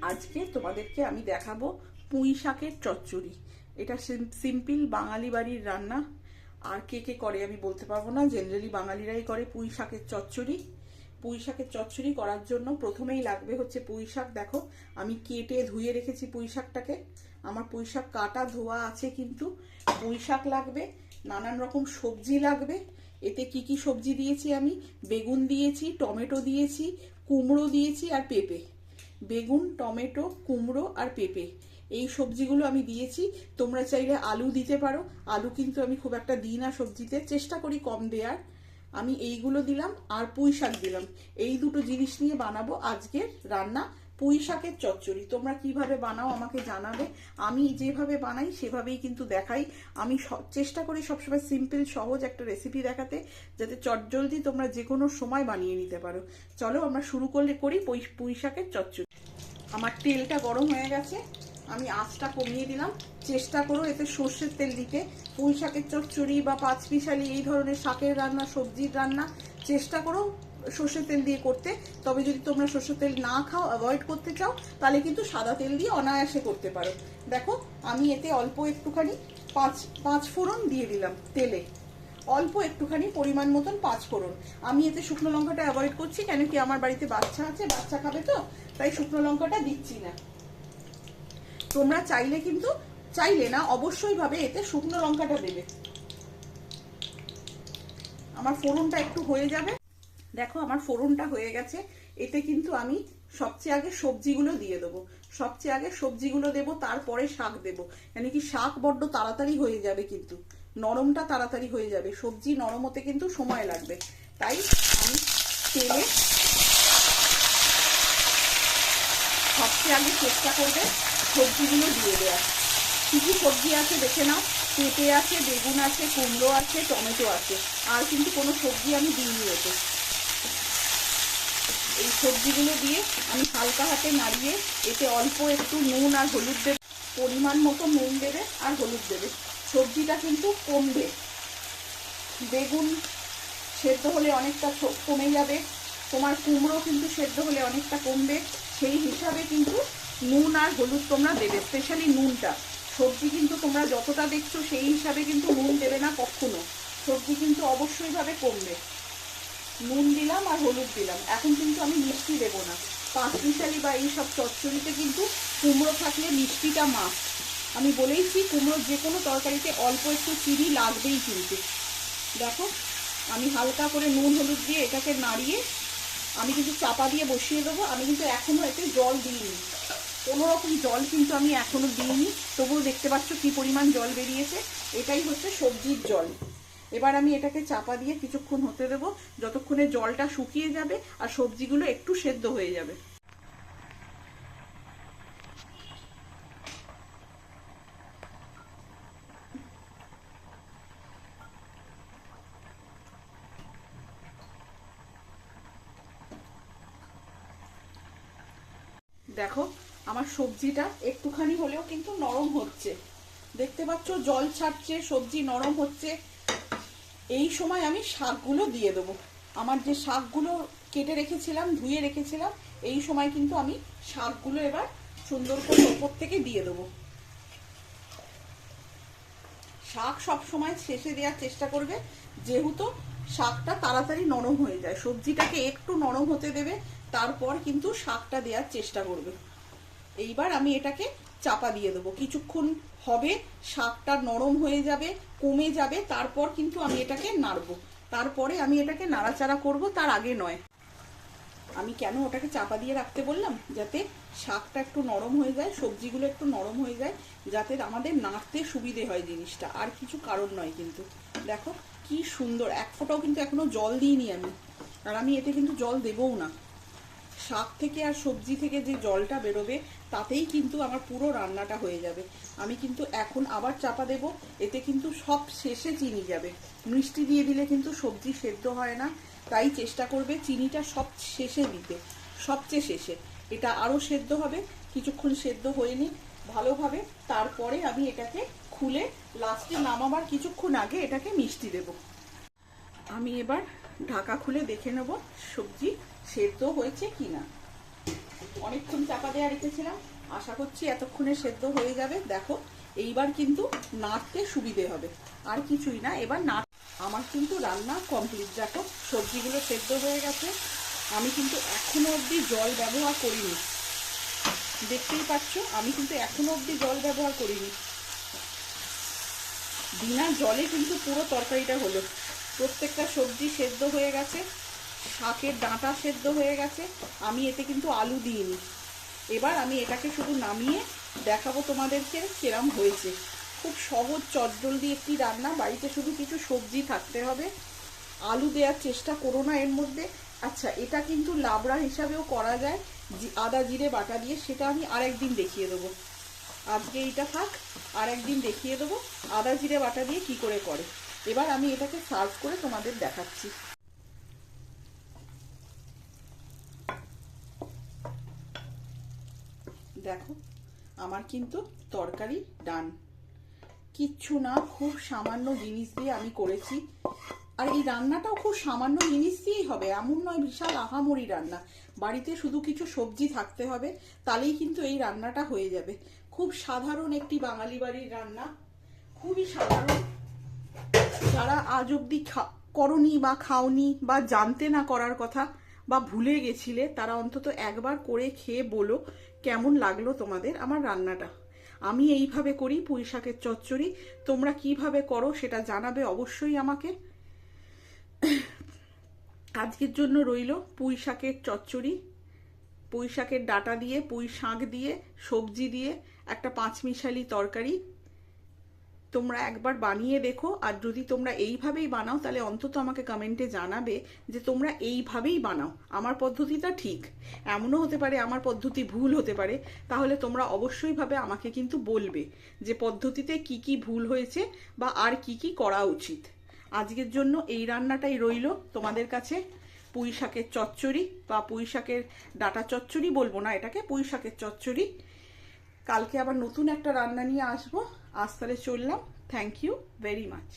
আজকে তোমাদেরকে আমি দেখাবো পুঁই শাকের চচ্চড়ি। এটা সিম্পল বাঙালি বাড়ির রান্না। আর কে কে করে আমি বলতে পারবো না, জেনারেলি বাঙালিরাই করে পুঁই শাকের চচ্চড়ি। পুঁই শাকের চচ্চড়ি করার জন্য প্রথমেই লাগবে হচ্ছে পুঁই শাক। দেখো আমি কেটে ধুয়ে রেখেছি পুঁই শাকটাকে। আমার পুঁই শাক কাটা ধোয়া আছে, কিন্তু পুঁই শাক লাগবে, নানান রকম সবজি লাগবে। এতে কি কি সবজি দিয়েছি আমি? বেগুন দিয়েছি, টমেটো দিয়েছি, কুমড়ো দিয়েছি আর পেঁপে। বেগুন, টমেটো, কুমড়ো আর পেঁপে, এই সবজিগুলো আমি দিয়েছি। তোমরা চাইলে আলু দিতে পারো, আলু কিন্তু আমি খুব একটা দিই না সবজিতে, চেষ্টা করি কম দেওয়ার। আমি এইগুলো দিলাম আর পুঁই শাক দিলাম। এই দুটো জিনিস নিয়ে বানাবো আজকের রান্না, পুঁই শাকের চচ্চড়ি। তোমরা কিভাবে বানাও আমাকে জানাবে। আমি যেভাবে বানাই সেভাবেই কিন্তু দেখাই। আমি চেষ্টা করি সবসময় সিম্পল সহজ একটা রেসিপি দেখাতে, যাতে চটজলদি তোমরা যে কোনো সময় বানিয়ে নিতে পারো। চলো আমরা শুরু করি পুঁই শাকের চচ্চড়ি। আমার তেলটা গরম হয়ে গেছে, আমি আঁচটা কমিয়ে দিলাম। চেষ্টা করো এতে সর্ষের তেল দিতে। পুঁই শাকের চচ্চড়ি বা পাঁচমিশালি এই ধরনের শাকের রান্না, সবজির রান্না চেষ্টা করো সর্ষের তেল দিয়ে করতে। তবে যদি তোমরা সর্ষের তেল না খাও, অ্যাভয়েড করতে চাও, তাহলে কিন্তু সাদা তেল দিয়ে অনায়াসে করতে পারো। দেখো আমি এতে অল্প একটুখানি পাঁচ ফোড়ন দিয়ে দিলাম তেলে, অল্প একটুখানি পরিমাণ মতন 5 ফোড়ন। আমি এতে শুকনো লঙ্কাটা অ্যাভয়েড করছি, কেন কি আমার বাড়িতে বাচ্চা আছে, বাচ্চা খাবে তো, তাই শুকনো লঙ্কাটা দিচ্ছি না। তোমরা চাইলে না অবশ্যই ভাবে এতে শুকনো লঙ্কাটা দেবে। আমার ফোড়নটা একটু হয়ে যাবে। দেখো আমার ফোড়নটা হয়ে গেছে। এতে কিন্তু আমি সবচেয়ে আগে সবজিগুলো দিয়ে দেবো। সবচেয়ে আগে সবজিগুলো দেবো, তারপরে শাক দেবো। মানে কি শাক বড্ড তাড়াতাড়ি হয়ে যাবে, কিন্তু নরমটা তাড়াতাড়ি হয়ে যাবে, সবজি নরম হতে কিন্তু সময় লাগবে। তাই আমি তেলে সবচেয়ে আগে চেষ্টা করবে সবজিগুলো দিয়ে দেওয়া। কি কি সবজি আছে দেখে নাও। পেঁপে আছে, বেগুন আছে, কুমড়ো আছে, টমেটো আছে, আর কিন্তু কোনো সবজি আমি দিইনি এতে। এই সবজিগুলো দিয়ে আমি হালকা হাতে নাড়িয়ে এতে অল্প একটু নুন আর হলুদ দেবে, পরিমাণ মতো নুন দেবে আর হলুদ দেবে। সবজিটা কিন্তু কমবে, বেগুন সেদ্ধ হলে অনেকটা কমে যাবে, তোমার কুমড়ো কিন্তু সেদ্ধ হলে অনেকটা কমবে। সেই হিসাবে কিন্তু নুন আর হলুদ তোমরা দেবে, স্পেশালি নুনটা। সবজি কিন্তু তোমরা যতটা দেখছো সেই হিসাবে কিন্তু নুন দেবে না কখনো, সবজি কিন্তু অবশ্যই ভাবে কমবে। নুন দিলাম আর হলুদ দিলাম। এখন কিন্তু আমি মিষ্টি দেবো না। পাঁচমিশালি বা এইসব চচ্চড়িতে কিন্তু কুমড়ো থাকলে মিষ্টিটা মাস্ট। আমি বলেইছি কুমড়োর যে কোনো তরকারিতে অল্প একটু চিনি লাগবেই কিন্তু। দেখো আমি হালকা করে নুন হলুদ দিয়ে এটাকে নাড়িয়ে আমি কিন্তু চাপা দিয়ে বসিয়ে দেবো। আমি কিন্তু এখনো এতে জল দিইনি, কোনো রকম জল কিন্তু আমি এখনো দিইনি। তবুও দেখতে পাচ্ছ কি পরিমাণ জল বেরিয়েছে, এটাই হচ্ছে সবজির জল। এবার আমি এটাকে চাপা দিয়ে কিছুক্ষণ হতে দেবো, যতক্ষণে জলটা শুকিয়ে যাবে আর সবজিগুলো একটু সেদ্ধ হয়ে যাবে। দেখো আমার সবজিটা একটুখানি হলেও কিন্তু নরম হচ্ছে, দেখতে পাচ্ছ জল ছাড়ছে, সবজি নরম হচ্ছে। এই সময় আমি শাকগুলো দিয়ে দেবো। আমার যে শাকগুলো কেটে রেখেছিলাম, ধুয়ে রেখেছিলাম, এই সময় কিন্তু আমি শাকগুলো এবার সুন্দর করে ওপর থেকে দিয়ে দেবো। শাক সব সময় শেষে দেওয়ার চেষ্টা করবে, যেহেতু শাকটা তাড়াতাড়ি নরম হয়ে যায়। সবজিটাকে একটু নরম হতে দেবে, তারপর কিন্তু শাকটা দেওয়ার চেষ্টা করবে। এইবার আমি এটাকে চাপা দিয়ে দেবো, কিছুক্ষণ হবে, শাকটা নরম হয়ে যাবে, কমে যাবে, তারপর কিন্তু আমি এটাকে নাড়বো। তারপরে আমি এটাকে নাড়াচাড়া করব, তার আগে নয়। আমি কেন ওটাকে চাপা দিয়ে রাখতে বললাম, যাতে শাকটা একটু নরম হয়ে যায়, সবজিগুলো একটু নরম হয়ে যায়, যাতে আমাদের নাড়তে সুবিধে হয় জিনিসটা, আর কিছু কারণ নয়। কিন্তু দেখো কি সুন্দর, এক ফোঁটাও কিন্তু এখনো জল দিইনি আমি, আর আমি এতে কিন্তু জল দেবও না। শাক থেকে আর সবজি থেকে যে জলটা বেরোবে, তাতেই কিন্তু আমার পুরো রান্নাটা হয়ে যাবে। আমি কিন্তু এখন আবার চাপা দেব, এতে কিন্তু সব শেষে চিনি যাবে। মিষ্টি দিয়ে দিলে কিন্তু সবজি সেদ্ধ হয় না, তাই চেষ্টা করবে চিনিটা সব শেষে দিতে, সবচেয়ে শেষে। এটা আরও সেদ্ধ হবে, কিছুক্ষণ সেদ্ধ হয়ে নিই ভালোভাবে, তারপরে আমি এটাকে খুলে লাস্টে নামাবার কিছুক্ষণ আগে এটাকে মিষ্টি দেব। আমি এবার ঢাকা খুলে দেখে নেব সবজি সেদ্ধ হয়েছে কিনা। অনেকক্ষণ চাপা দেওয়া রেখেছিলাম, আশা করছি এতক্ষণে সেদ্ধ হয়ে যাবে। দেখো এইবার কিন্তু নাড়তে সুবিধে হবে, আর কিছুই না। এবার আমার কিন্তু রান্না কমপ্লিট। দেখো সবজিগুলো সেদ্ধ হয়ে গেছে। আমি কিন্তু এখনো অবধি জল ব্যবহার করিনি, দেখতেই পাচ্ছ আমি কিন্তু এখনো অবধি জল ব্যবহার করিনি। বিনা জলে কিন্তু পুরো তরকারিটা হলো। প্রত্যেকটা সবজি সেদ্ধ হয়ে গেছে, শাকের ডাঁটা সেদ্ধ হয়ে গেছে, আমি এতে কিন্তু আলু দিইনি। এবার আমি এটাকে শুধু নামিয়ে দেখাবো তোমাদেরকে কেরম হয়েছে। খুব সহজ চটজলদি একটি রান্না, বাড়িতে শুধু কিছু সবজি থাকতে হবে। আলু দেওয়ার চেষ্টা করো না এর মধ্যে। আচ্ছা, এটা কিন্তু লাবড়া হিসাবেও করা যায় আদা জিরে বাটা দিয়ে, সেটা আমি আরেকদিন দেখিয়ে দেবো। আজকে এইটা থাক, আরেকদিন দেখিয়ে দেবো আদা জিরে বাটা দিয়ে কি করে করে। এবার আমি এটাকে সার্ভ করে তোমাদের দেখাচ্ছি। দেখো আমার কিন্তু তরকারি ডান, কিচ্ছু না, খুব সামান্য জিনিস দিয়ে আমি করেছি। আর এই রান্নাটাও খুব সামান্য জিনিস দিয়েই হবে, এমন নয় বিশাল আহামরি রান্না। বাড়িতে শুধু কিছু সবজি থাকতে হবে, তাহলেই কিন্তু এই রান্নাটা হয়ে যাবে। খুব সাধারণ একটি বাঙালি বাড়ির রান্না, খুবই সাধারণ। যারা আজ অব্দি করনি বা খাওনি বা জানতে না করার কথা বা ভুলে গেছিলে, তারা অন্তত একবার করে খেয়ে বলো কেমন লাগলো তোমাদের আমার রান্নাটা। আমি এইভাবে করি পুঁই শাকের চচ্চড়ি, তোমরা কিভাবে করো সেটা জানাবে অবশ্যই আমাকে। আজকের জন্য রইল পুঁই শাকের চচ্চড়ি, পুঁই শাকের ডাঁটা দিয়ে, পুঁই শাক দিয়ে, সবজি দিয়ে একটা পাঁচমিশালি তরকারি। তোমরা একবার বানিয়ে দেখো, আর যদি তোমরা এইভাবেই বানাও তাহলে অন্তত আমাকে কমেন্টে জানাবে যে তোমরা এইভাবেই বানাও, আমার পদ্ধতিটা ঠিক। এমনও হতে পারে আমার পদ্ধতি ভুল হতে পারে, তাহলে তোমরা অবশ্যই ভাবে আমাকে কিন্তু বলবে যে পদ্ধতিতে কি কি ভুল হয়েছে বা আর কি কি করা উচিত। আজকের জন্য এই রান্নাটাই রইল তোমাদের কাছে, পুঁই শাকের চচ্চড়ি বা পুঁই শাকের ডাঁটা চচ্চড়ি বলবো না এটাকে, পুঁই শাকের চচ্চড়ি। কালকে আবার নতুন একটা রান্না নিয়ে আসবো। আজ তাহলে চললাম। Thank you very much.